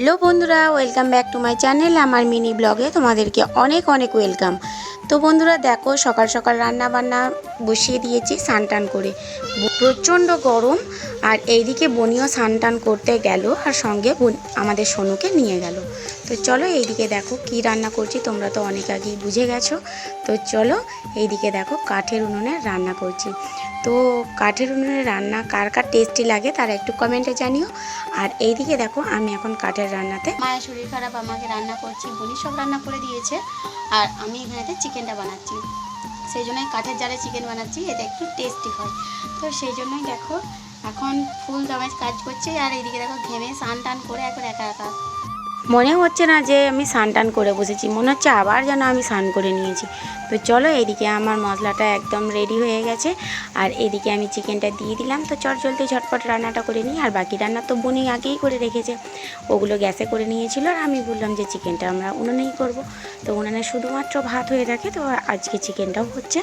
Hello বন্ধুরা, welcome back to my channel. আমার mini ব্লগে তোমাদেরকে অনেক অনেক ওয়েলকাম। তো বন্ধুরা দেখো, সকাল সকাল রান্না বান্না বসিয়ে দিয়েছি স্নান টান করে। প্রচণ্ড গরম, আর এইদিকে বনিও স্নান টান করতে গেল, আর সঙ্গে আমাদের সোনুকে নিয়ে গেল। তো চলো এইদিকে দেখো কি রান্না করছি, তোমরা তো অনেক আগেই বুঝে গেছো। তো চলো এইদিকে দেখো কাঠের উনুনে রান্না করছি। তো কাঠের উনুনে রান্না কার কার টেস্টি লাগে তারা একটু কমেন্টে জানিও। আর এইদিকে দেখো আমি এখন কাঠের রান্নাতে, মায়ের শরীর খারাপ, আমাকে রান্না করছি, বনি সব রান্না করে দিয়েছে, আর আমি এখানেতে চিকেনটা বানাচ্ছি। সেই জন্যই কাঠের জালে চিকেন বানাচ্ছি, এটা একটু টেস্টি হয়। তো সেই জন্যই দেখো এখন ফুল দমে কাজ করছে, আর এইদিকে দেখো ঘেমে স্নান টান করে এখন একা একা মনে হচ্ছে না যে আমি স্নান টান করে বসেছি, মনে হচ্ছে আবার যেন আমি স্নান করে নিয়েছি। তো চলো এইদিকে আমার মশলাটা একদম রেডি হয়ে গেছে, আর এদিকে আমি চিকেনটা দিয়ে দিলাম। তো জলদি ঝটপট রান্নাটা করে নিই, আর বাকি রান্না তো বনি আগেই করে রেখেছে, ওগুলো গ্যাসে করে নিয়েছিল, আর আমি বললাম যে চিকেনটা আমরা উনুনেই করব। তো উনুনে শুধুমাত্র ভাত হয়ে থাকে, তো আজকে চিকেনটাও হচ্ছে।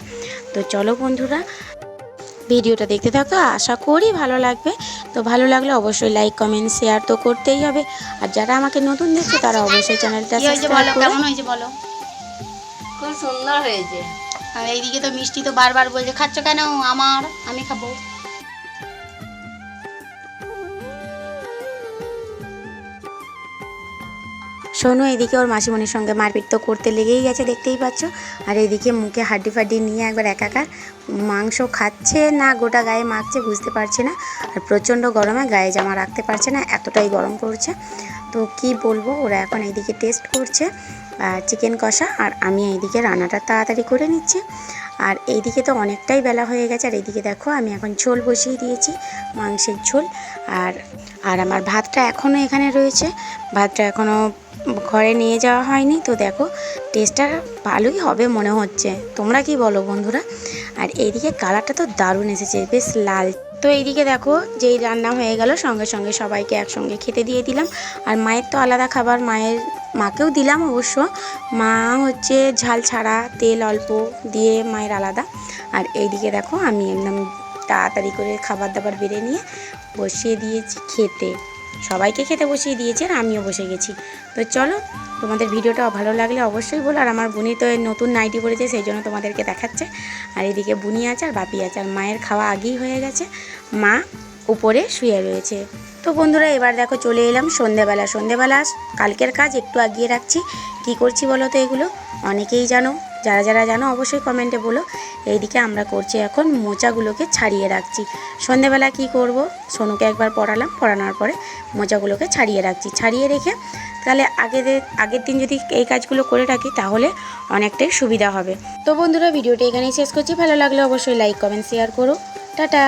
তো চলো বন্ধুরা ভিডিওটা দেখতে থাকো, আশা করি ভালো লাগবে। তো ভালো লাগলে অবশ্যই লাইক কমেন্ট শেয়ার তো করতেই হবে, আর যারা আমাকে নতুন দেখছো তারা অবশ্যই চ্যানেলটা সাবস্ক্রাইব করো। কেমন হয়েছে বলো? খুব সুন্দর হয়েছে। আর এইদিকে তো মিষ্টি তো বারবার বলছে খাচ্ছ কেন, আমার আমি খাবো। শোনো এদিকে ওর মাসিমণির সঙ্গে মারপিট তো করতে লেগেই গেছে, দেখতেই পাচ্ছ। আর এদিকে মুখে হাড্ডি ফাড্ডি নিয়ে একবার একাকার, মাংস খাচ্ছে না গোটা গায়ে মাখছে বুঝতে পারছে না। আর প্রচণ্ড গরমে গায়ে জামা রাখতে পারছে না, এতটাই গরম পড়ছে। তো কি বলবো, ওরা এখন এইদিকে টেস্ট করছে চিকেন কষা, আর আমি এইদিকে রান্নাটা তাড়াতাড়ি করে নিচ্ছি। আর এইদিকে তো অনেকটাই বেলা হয়ে গেছে, আর এইদিকে দেখো আমি এখন ঝোল বসিয়ে দিয়েছি, মাংসের ঝোল। আর আর আমার ভাতটা এখনও এখানে রয়েছে, ভাতটা এখনও ঘরে নিয়ে যাওয়া হয়নি। তো দেখো টেস্টটা ভালোই হবে মনে হচ্ছে, তোমরা কি বলো বন্ধুরা? আর এইদিকে কালারটা তো দারুণ এসেছে, বেশ লাল। তো এইদিকে দেখো যেই রান্না হয়ে গেল সঙ্গে সঙ্গে সবাইকে একসঙ্গে খেতে দিয়ে দিলাম। আর মায়ের তো আলাদা খাবার, মাকেও দিলাম অবশ্য। মা হচ্ছে ঝাল ছাড়া, তেল অল্প দিয়ে মায়ের আলাদা। আর এইদিকে দেখো আমি একদম তাড়াতাড়ি করে খাবার দাবার বেড়ে নিয়ে বসিয়ে দিয়েছি খেতে, সবাইকে খেতে বসিয়ে দিয়েছি, আর আমিও বসে গেছি। তো চলো তোমাদের ভিডিওটা ভালো লাগলে অবশ্যই বলো। আর আমার বুনি তো নতুন নাইটি পরেছে, সেই জন্য তোমাদেরকে দেখাচ্ছে। আর এদিকে বুনি আছে আর বাপি আছে, আর মায়ের খাওয়া আগেই হয়ে গেছে, মা উপরে শুয়ে রয়েছে। তো বন্ধুরা এবার দেখো চলে এলাম সন্ধেবেলা কালকের কাজ একটু আগিয়ে রাখছি। কি করছি বলো তো, এগুলো অনেকেই জানো, যারা যারা জানো অবশ্যই কমেন্টে বলো। এইদিকে আমরা করছি এখন মোচাগুলোকে ছাড়িয়ে রাখছি। সন্ধেবেলা কি করব, সোনুকে একবার পড়ালাম, পড়ানোর পরে মোচাগুলোকে ছাড়িয়ে রাখছি। ছাড়িয়ে রেখে তাহলে আগের দিন যদি এই কাজগুলো করে রাখি তাহলে অনেকটাই সুবিধা হবে। তো বন্ধুরা ভিডিওটা এখানেই শেষ করছি, ভালো লাগলে অবশ্যই লাইক কমেন্ট শেয়ার করো। টাটা।